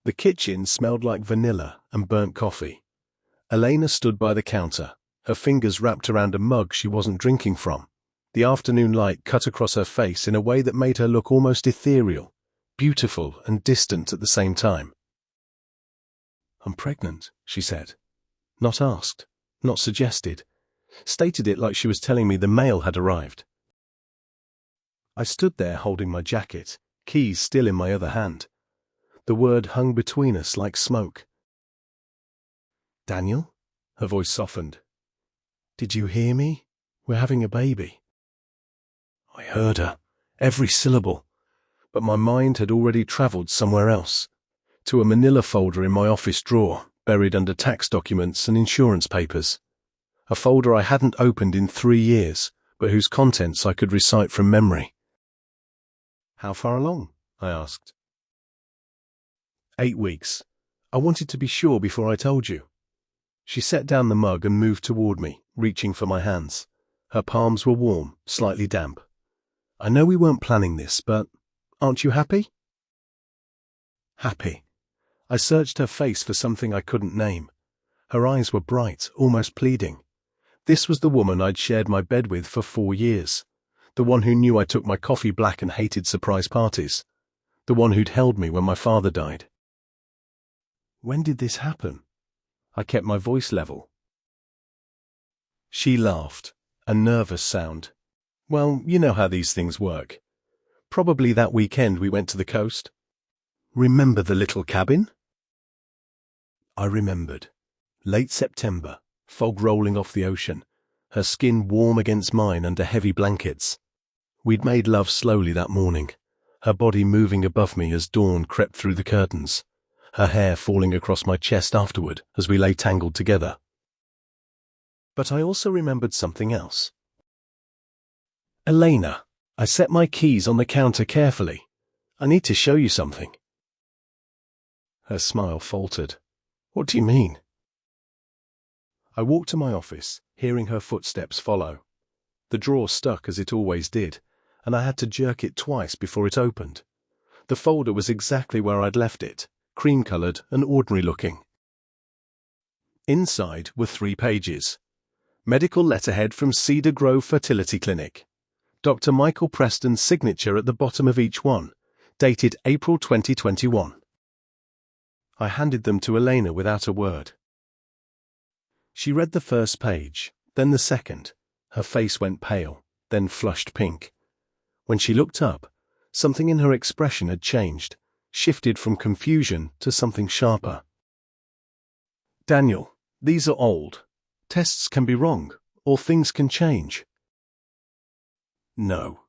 The kitchen smelled like vanilla and burnt coffee. Elena stood by the counter, her fingers wrapped around a mug she wasn't drinking from. The afternoon light cut across her face in a way that made her look almost ethereal, beautiful and distant at the same time. "I'm pregnant," she said. Not asked, not suggested. Stated it like she was telling me the mail had arrived. I stood there holding my jacket, keys still in my other hand. The word hung between us like smoke. "Daniel?" Her voice softened. "Did you hear me? We're having a baby." I heard her, every syllable, but my mind had already travelled somewhere else, to a manila folder in my office drawer, buried under tax documents and insurance papers. A folder I hadn't opened in 3 years, but whose contents I could recite from memory. "How far along?" I asked. 8 weeks. I wanted to be sure before I told you." She set down the mug and moved toward me, reaching for my hands. Her palms were warm, slightly damp. "I know we weren't planning this, but aren't you happy?" Happy. I searched her face for something I couldn't name. Her eyes were bright, almost pleading. This was the woman I'd shared my bed with for 4 years. The one who knew I took my coffee black and hated surprise parties. The one who'd held me when my father died. "When did this happen?" I kept my voice level. She laughed, a nervous sound. "Well, you know how these things work. Probably that weekend we went to the coast. Remember the little cabin?" I remembered. Late September, fog rolling off the ocean, her skin warm against mine under heavy blankets. We'd made love slowly that morning, her body moving above me as dawn crept through the curtains, her hair falling across my chest afterward as we lay tangled together. But I also remembered something else. "Elena, I set my keys on the counter carefully. I need to show you something." Her smile faltered. "What do you mean?" I walked to my office, hearing her footsteps follow. The drawer stuck as it always did, and I had to jerk it twice before it opened. The folder was exactly where I'd left it, cream-colored and ordinary-looking. Inside were 3 pages. Medical letterhead from Cedar Grove Fertility Clinic. Dr. Michael Preston's signature at the bottom of each one, dated April 2021. I handed them to Elena without a word. She read the first page, then the second. Her face went pale, then flushed pink. When she looked up, something in her expression had changed, shifted from confusion to something sharper. "Daniel, these are old. Tests can be wrong, or things can change." "No."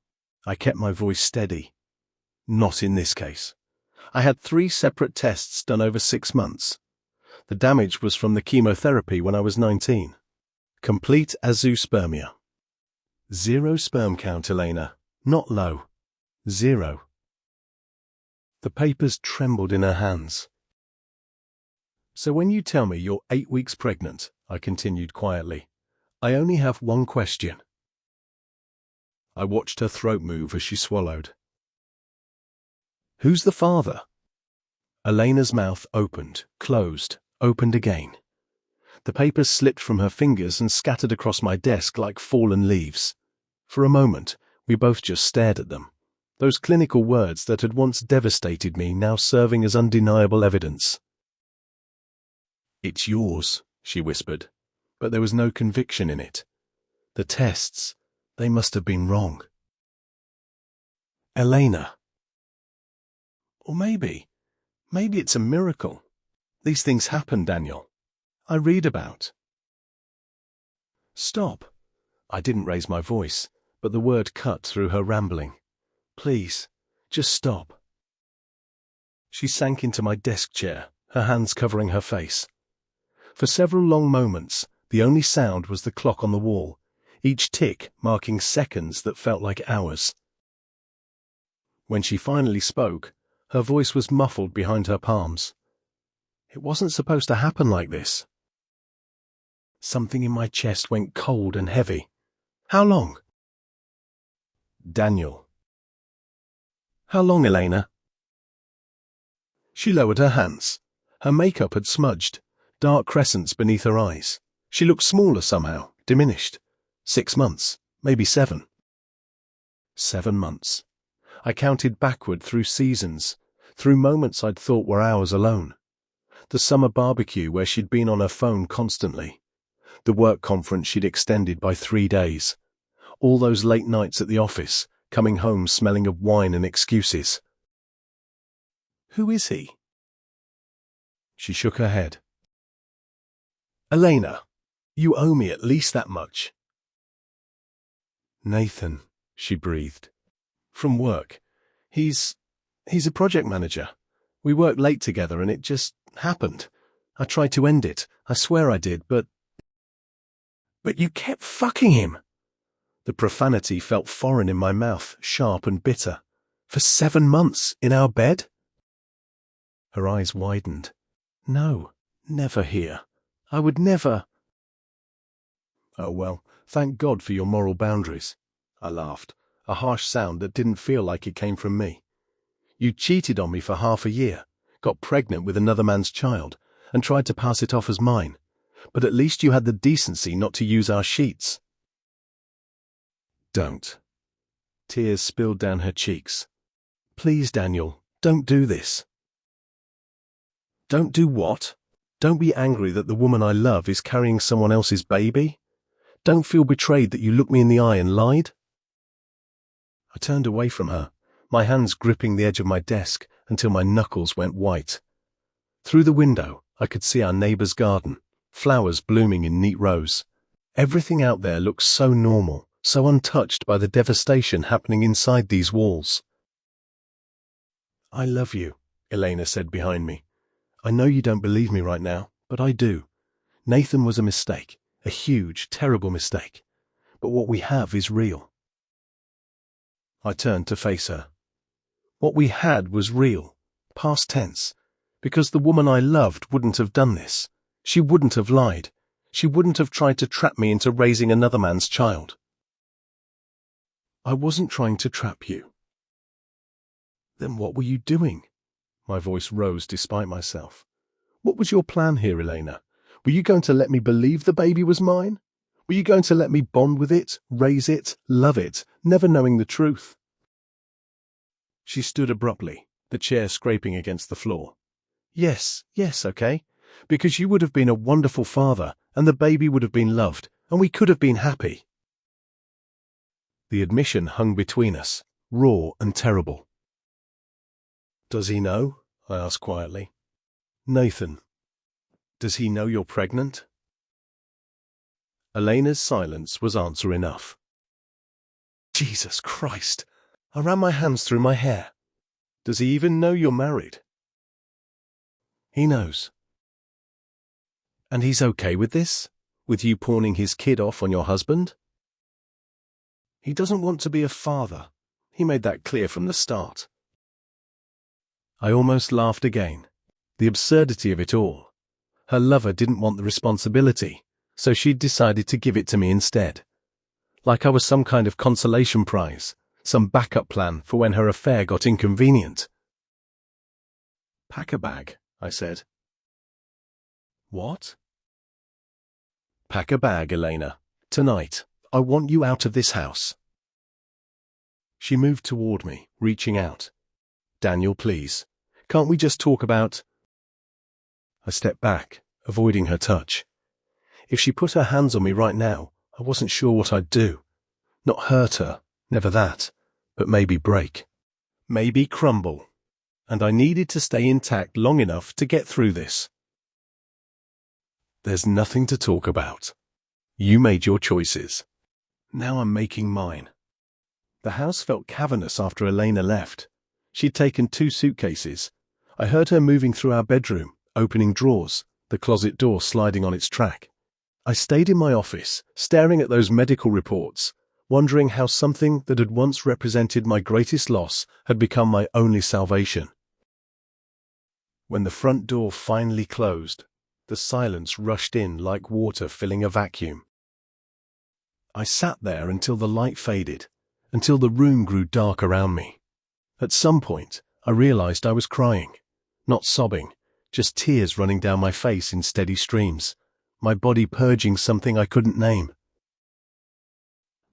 I kept my voice steady. "Not in this case. I had 3 separate tests done over 6 months. The damage was from the chemotherapy when I was 19. Complete azoospermia. 0 sperm count, Elena. Not low. 0. The papers trembled in her hands. "So when you tell me you're 8 weeks pregnant," I continued quietly, "I only have one question." I watched her throat move as she swallowed. "Who's the father?" Elena's mouth opened, closed, opened again. The papers slipped from her fingers and scattered across my desk like fallen leaves. For a moment, we both just stared at them. Those clinical words that had once devastated me now serving as undeniable evidence. "It's yours," she whispered, but there was no conviction in it. The tests, they must have been wrong. "Elena." Or maybe it's a miracle. These things happen, Daniel. I read about. "Stop." I didn't raise my voice, but the word cut through her rambling. "Please, just stop." She sank into my desk chair, her hands covering her face. For several long moments, the only sound was the clock on the wall, each tick marking seconds that felt like hours. When she finally spoke, her voice was muffled behind her palms. "It wasn't supposed to happen like this." Something in my chest went cold and heavy. "How long?" "Daniel." "How long, Elena?" She lowered her hands. Her makeup had smudged, dark crescents beneath her eyes. She looked smaller somehow, diminished. 6 months, maybe 7. 7 months. I counted backward through seasons, through moments I'd thought were hours alone. The summer barbecue where she'd been on her phone constantly. The work conference she'd extended by 3 days. All those late nights at the office, coming home smelling of wine and excuses. Who is he? She shook her head. Elena, you owe me at least that much. Nathan, she breathed. From work. He's a project manager. We worked late together and it just happened. I tried to end it. I swear I did, but you kept fucking him. The profanity felt foreign in my mouth, sharp and bitter. For 7 months, in our bed? Her eyes widened. No, never here. I would never. Oh well, thank God for your moral boundaries. I laughed, a harsh sound that didn't feel like it came from me. You cheated on me for half a year, got pregnant with another man's child, and tried to pass it off as mine. But at least you had the decency not to use our sheets. Don't. Tears spilled down her cheeks. Please, Daniel, don't do this. Don't do what? Don't be angry that the woman I love is carrying someone else's baby? Don't feel betrayed that you looked me in the eye and lied? I turned away from her, my hands gripping the edge of my desk until my knuckles went white. Through the window, I could see our neighbour's garden, flowers blooming in neat rows. Everything out there looked so normal, so untouched by the devastation happening inside these walls. I love you, Elena said behind me. I know you don't believe me right now, but I do. Nathan was a mistake, a huge, terrible mistake. But what we have is real. I turned to face her. What we had was real, past tense, because the woman I loved wouldn't have done this. She wouldn't have lied. She wouldn't have tried to trap me into raising another man's child. I wasn't trying to trap you. Then what were you doing? My voice rose despite myself. What was your plan here, Elena? Were you going to let me believe the baby was mine? Were you going to let me bond with it, raise it, love it, never knowing the truth? She stood abruptly, the chair scraping against the floor. Yes, okay. Because you would have been a wonderful father, and the baby would have been loved, and we could have been happy. The admission hung between us, raw and terrible. Does he know? I asked quietly. Nathan, does he know you're pregnant? Elena's silence was answer enough. Jesus Christ! I ran my hands through my hair. Does he even know you're married? He knows. And he's okay with this? With you pawning his kid off on your husband? He doesn't want to be a father. He made that clear from the start. I almost laughed again. The absurdity of it all. Her lover didn't want the responsibility, so she'd decided to give it to me instead. Like I was some kind of consolation prize, some backup plan for when her affair got inconvenient. Pack a bag, I said. What? Pack a bag, Elena. Tonight, I want you out of this house. She moved toward me, reaching out. Daniel, please. Can't we just talk about... I stepped back, avoiding her touch. If she put her hands on me right now, I wasn't sure what I'd do. Not hurt her, never that, but maybe break. Maybe crumble. And I needed to stay intact long enough to get through this. There's nothing to talk about. You made your choices. Now I'm making mine. The house felt cavernous after Elena left. She'd taken 2 suitcases. I heard her moving through our bedroom, opening drawers, the closet door sliding on its track. I stayed in my office, staring at those medical reports, wondering how something that had once represented my greatest loss had become my only salvation. When the front door finally closed, the silence rushed in like water filling a vacuum. I sat there until the light faded, until the room grew dark around me. At some point, I realized I was crying. Not sobbing, just tears running down my face in steady streams, my body purging something I couldn't name.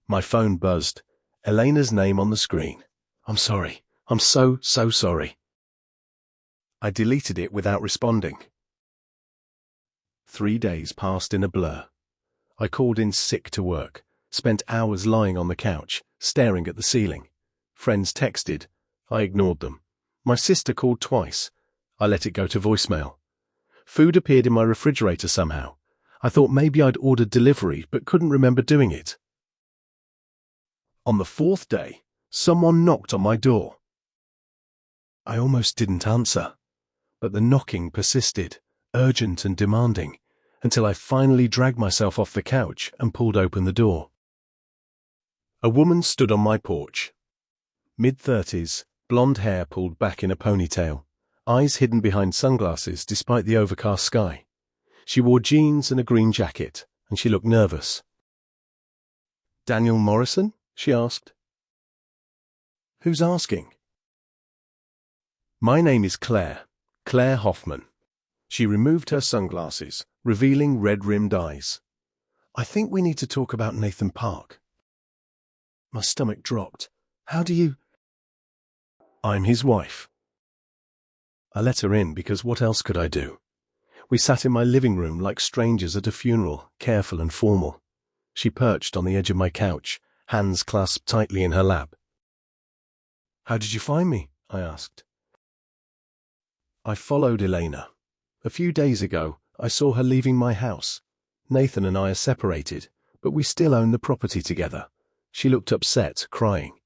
My phone buzzed. Elena's name on the screen. I'm sorry. I'm so sorry. I deleted it without responding. 3 days passed in a blur. I called in sick to work, spent hours lying on the couch, staring at the ceiling. Friends texted. I ignored them. My sister called twice. I let it go to voicemail. Food appeared in my refrigerator somehow. I thought maybe I'd ordered delivery, but couldn't remember doing it. On the 4th day, someone knocked on my door. I almost didn't answer, but the knocking persisted, urgent and demanding, until I finally dragged myself off the couch and pulled open the door. A woman stood on my porch. Mid-30s, blonde hair pulled back in a ponytail, eyes hidden behind sunglasses despite the overcast sky. She wore jeans and a green jacket, and she looked nervous. "Daniel Morrison?" she asked. "Who's asking?" "My name is Claire Hoffman." She removed her sunglasses, revealing red-rimmed eyes. "I think we need to talk about Nathan Park." My stomach dropped. "How do you—" "I'm his wife." I let her in because what else could I do? We sat in my living room like strangers at a funeral, careful and formal. She perched on the edge of my couch, hands clasped tightly in her lap. "How did you find me?" I asked. "I followed Elena. A few days ago, I saw her leaving my house. Nathan and I are separated, but we still own the property together." She looked upset, crying.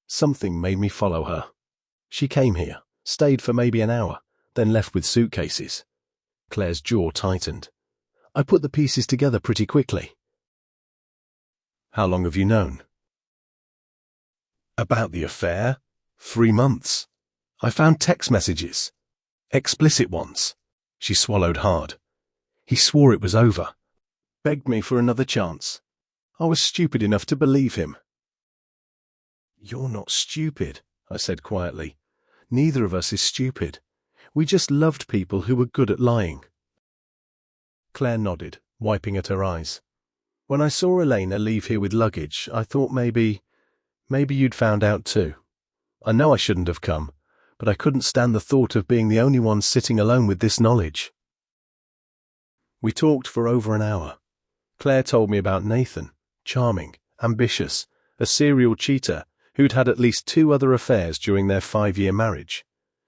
"Something made me follow her. She came here, stayed for maybe an hour, then left with suitcases." Claire's jaw tightened. "I put the pieces together pretty quickly." "How long have you known?" "About the affair? 3 months. I found text messages. Explicit ones." She swallowed hard. "He swore it was over. Begged me for another chance. I was stupid enough to believe him." "You're not stupid," I said quietly. "Neither of us is stupid. We just loved people who were good at lying." Claire nodded, wiping at her eyes. "When I saw Elena leave here with luggage, I thought maybe you'd found out too. I know I shouldn't have come, but I couldn't stand the thought of being the only one sitting alone with this knowledge." We talked for over an hour. Claire told me about Nathan, charming, ambitious, a serial cheater who'd had at least 2 other affairs during their 5-year marriage.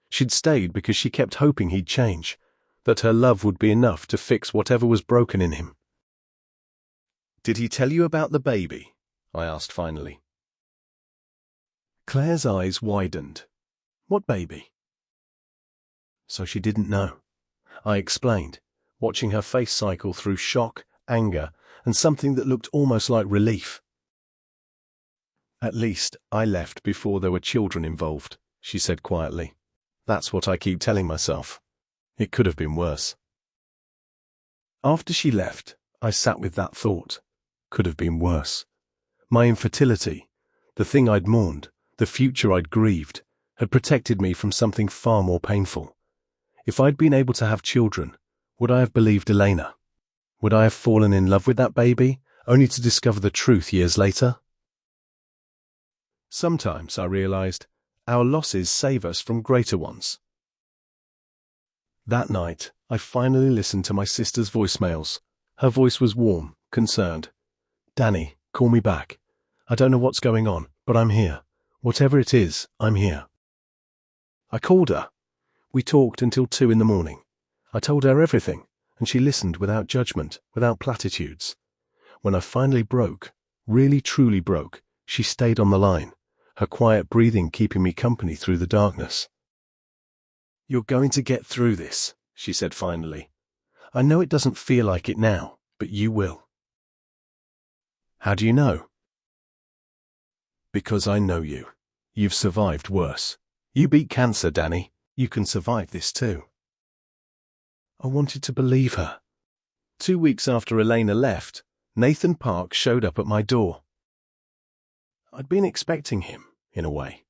She'd stayed because she kept hoping he'd change, that her love would be enough to fix whatever was broken in him. "Did he tell you about the baby?" I asked finally. Claire's eyes widened. "What baby?" So she didn't know. I explained, watching her face cycle through shock, anger, and something that looked almost like relief. "At least I left before there were children involved," she said quietly. "That's what I keep telling myself. It could have been worse." After she left, I sat with that thought. Could have been worse. My infertility, the thing I'd mourned, the future I'd grieved, had protected me from something far more painful. If I'd been able to have children, would I have believed Elena? Would I have fallen in love with that baby, only to discover the truth years later? Sometimes, I realized, our losses save us from greater ones. That night, I finally listened to my sister's voicemails. Her voice was warm, concerned. "Danny, call me back. I don't know what's going on, but I'm here. Whatever it is, I'm here." I called her. We talked until 2 in the morning. I told her everything, and she listened without judgment, without platitudes. When I finally broke, really truly broke, she stayed on the line, her quiet breathing keeping me company through the darkness. "You're going to get through this," she said finally. "I know it doesn't feel like it now, but you will." "How do you know?" "Because I know you. You've survived worse. You beat cancer, Danny. You can survive this too." I wanted to believe her. 2 weeks after Elena left, Nathan Park showed up at my door. I'd been expecting him, in a way.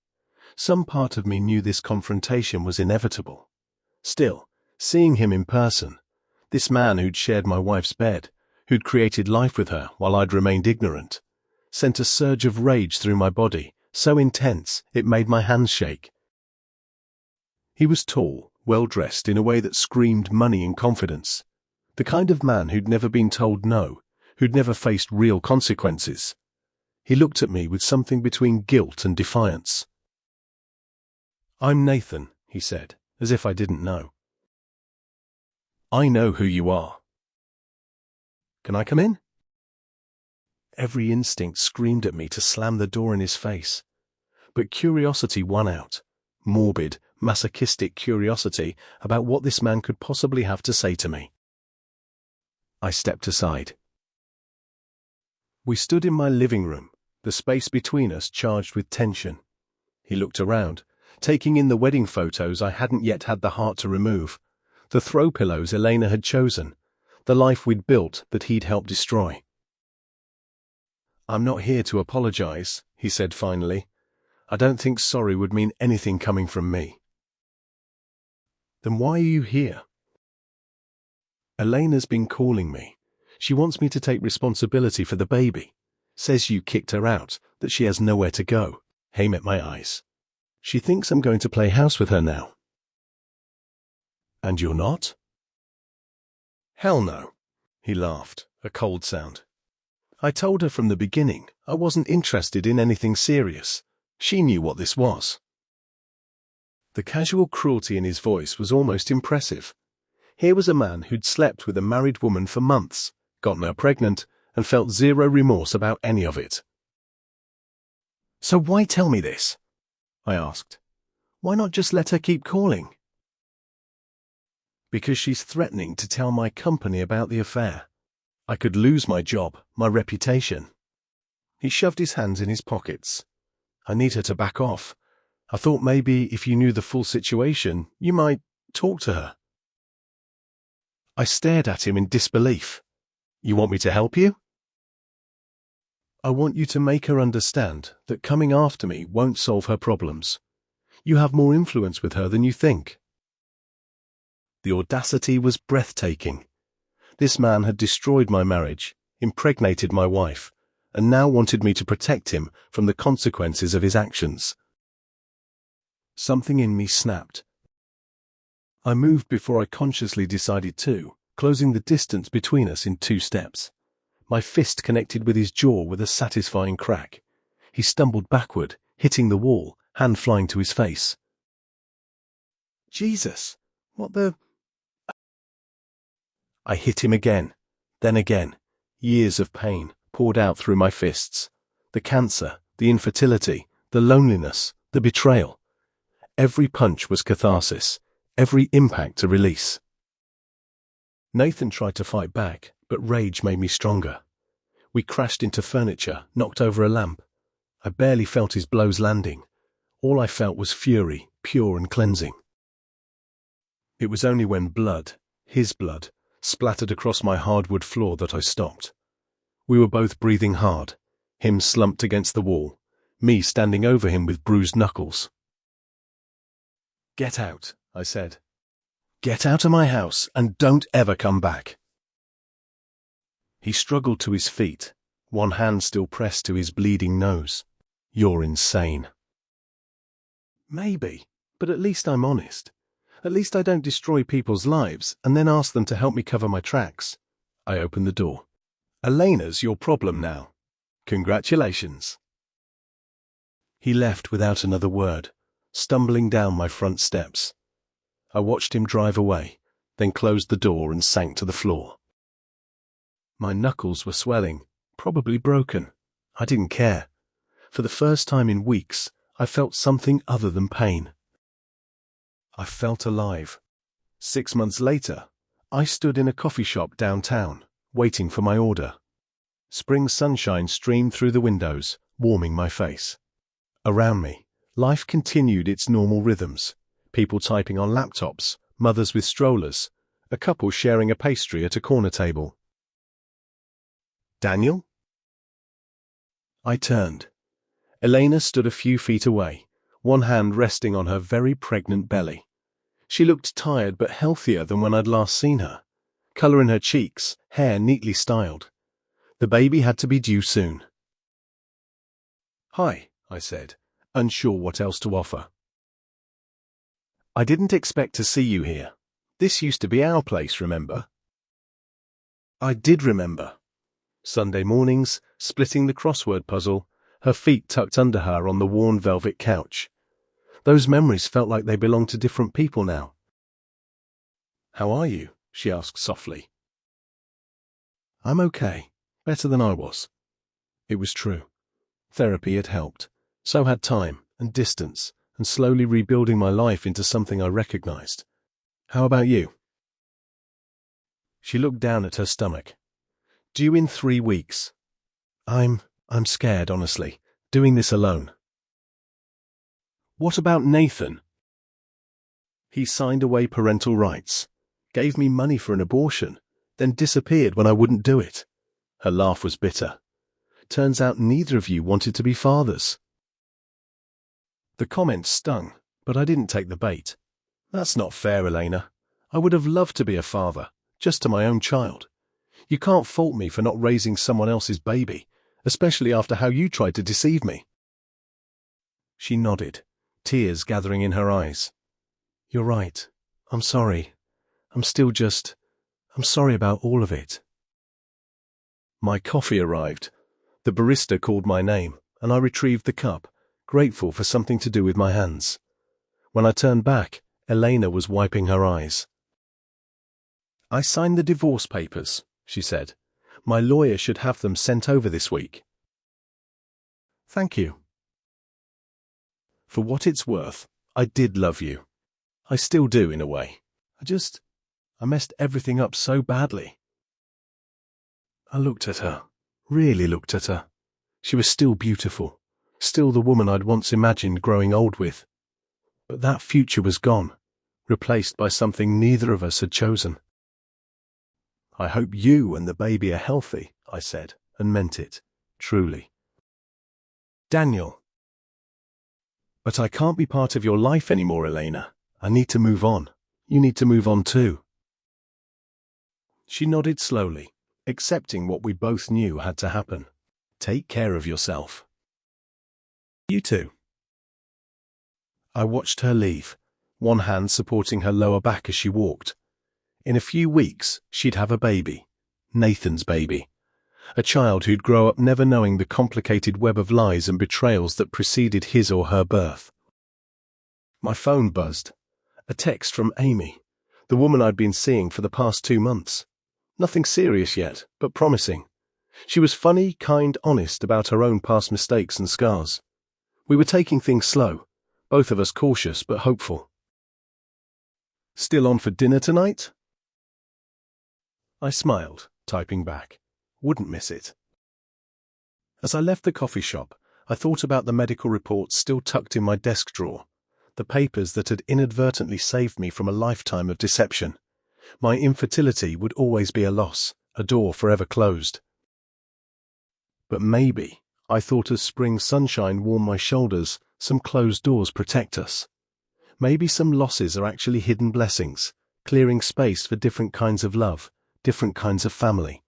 Some part of me knew this confrontation was inevitable. Still, seeing him in person, this man who'd shared my wife's bed, who'd created life with her while I'd remained ignorant, sent a surge of rage through my body, so intense it made my hands shake. He was tall, well-dressed in a way that screamed money and confidence. The kind of man who'd never been told no, who'd never faced real consequences. He looked at me with something between guilt and defiance. "I'm Nathan," he said, as if I didn't know. "I know who you are. Can I come in?" Every instinct screamed at me to slam the door in his face. But curiosity won out. Morbid, masochistic curiosity about what this man could possibly have to say to me. I stepped aside. We stood in my living room, the space between us charged with tension. He looked around, taking in the wedding photos I hadn't yet had the heart to remove, the throw pillows Elena had chosen, the life we'd built that he'd helped destroy. "I'm not here to apologize," he said finally. "I don't think sorry would mean anything coming from me." "Then why are you here?" "Elena's been calling me. She wants me to take responsibility for the baby. Says you kicked her out, that she has nowhere to go." He met my eyes. "She thinks I'm going to play house with her now." "And you're not?" "Hell no." He laughed, a cold sound. "I told her from the beginning I wasn't interested in anything serious. She knew what this was." The casual cruelty in his voice was almost impressive. Here was a man who'd slept with a married woman for months, gotten her pregnant, and felt zero remorse about any of it. "So why tell me this?" I asked. "Why not just let her keep calling?" "Because she's threatening to tell my company about the affair. I could lose my job, my reputation." He shoved his hands in his pockets. "I need her to back off. I thought maybe if you knew the full situation, you might talk to her." I stared at him in disbelief. "You want me to help you?" "I want you to make her understand that coming after me won't solve her problems. You have more influence with her than you think." The audacity was breathtaking. This man had destroyed my marriage, impregnated my wife, and now wanted me to protect him from the consequences of his actions. Something in me snapped. I moved before I consciously decided to, closing the distance between us in 2 steps. My fist connected with his jaw with a satisfying crack. He stumbled backward, hitting the wall, hand flying to his face. "Jesus, what the—" I hit him again, then again. Years of pain poured out through my fists. The cancer, the infertility, the loneliness, the betrayal. Every punch was catharsis, every impact a release. Nathan tried to fight back, but rage made me stronger. We crashed into furniture, knocked over a lamp. I barely felt his blows landing. All I felt was fury, pure and cleansing. It was only when blood, his blood, splattered across my hardwood floor that I stopped. We were both breathing hard, him slumped against the wall, me standing over him with bruised knuckles. "Get out," I said. "Get out of my house and don't ever come back." He struggled to his feet, one hand still pressed to his bleeding nose. "You're insane." "Maybe, but at least I'm honest. At least I don't destroy people's lives and then ask them to help me cover my tracks." I opened the door. "Elena's your problem now. Congratulations." He left without another word, stumbling down my front steps. I watched him drive away, then closed the door and sank to the floor. My knuckles were swelling, probably broken. I didn't care. For the first time in weeks, I felt something other than pain. I felt alive. 6 months later, I stood in a coffee shop downtown, waiting for my order. Spring sunshine streamed through the windows, warming my face. Around me, life continued its normal rhythms. People typing on laptops, mothers with strollers, a couple sharing a pastry at a corner table. "Daniel?" I turned. Elena stood a few feet away, one hand resting on her very pregnant belly. She looked tired but healthier than when I'd last seen her. Colour in her cheeks, hair neatly styled. The baby had to be due soon. "Hi," I said, unsure what else to offer. "I didn't expect to see you here. This used to be our place, remember?" I did remember. Sunday mornings, splitting the crossword puzzle, her feet tucked under her on the worn velvet couch. Those memories felt like they belonged to different people now. "How are you?" she asked softly. "I'm okay. Better than I was." It was true. Therapy had helped. So had time and distance and slowly rebuilding my life into something I recognized. "How about you?" She looked down at her stomach. "Due in 3 weeks. I'm scared, honestly, doing this alone." "What about Nathan?" "He signed away parental rights, gave me money for an abortion, then disappeared when I wouldn't do it." Her laugh was bitter. "Turns out neither of you wanted to be fathers." The comment stung, but I didn't take the bait. "That's not fair, Elena. I would have loved to be a father, just to my own child. You can't fault me for not raising someone else's baby, especially after how you tried to deceive me." She nodded, tears gathering in her eyes. "You're right. I'm sorry. I'm sorry about all of it." My coffee arrived. The barista called my name, and I retrieved the cup, grateful for something to do with my hands. When I turned back, Elena was wiping her eyes. "I signed the divorce papers," she said. "My lawyer should have them sent over this week." "Thank you." For what it's worth, I did love you. I still do, in a way. I messed everything up so badly. I looked at her, really looked at her. She was still beautiful, still the woman I'd once imagined growing old with. But that future was gone, replaced by something neither of us had chosen. "I hope you and the baby are healthy," I said, and meant it, truly. "Daniel." "But I can't be part of your life anymore, Elena. I need to move on. You need to move on too." She nodded slowly, accepting what we both knew had to happen. "Take care of yourself." "You too." I watched her leave, one hand supporting her lower back as she walked. In a few weeks, she'd have a baby. Nathan's baby. A child who'd grow up never knowing the complicated web of lies and betrayals that preceded his or her birth. My phone buzzed. A text from Amy, the woman I'd been seeing for the past 2 months. Nothing serious yet, but promising. She was funny, kind, honest about her own past mistakes and scars. We were taking things slow, both of us cautious but hopeful. "Still on for dinner tonight?" I smiled, typing back. Wouldn't miss it. As I left the coffee shop, I thought about the medical reports still tucked in my desk drawer, the papers that had inadvertently saved me from a lifetime of deception. My infertility would always be a loss, a door forever closed. But maybe, I thought as spring sunshine warmed my shoulders, some closed doors protect us. Maybe some losses are actually hidden blessings, clearing space for different kinds of love, different kinds of family.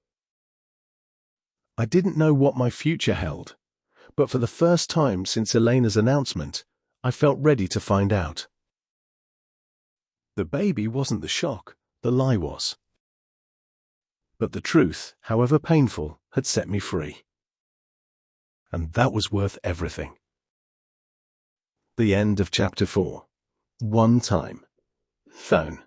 I didn't know what my future held, but for the first time since Elena's announcement, I felt ready to find out. The baby wasn't the shock, the lie was. But the truth, however painful, had set me free. And that was worth everything. The end of chapter 4. One time. Phone.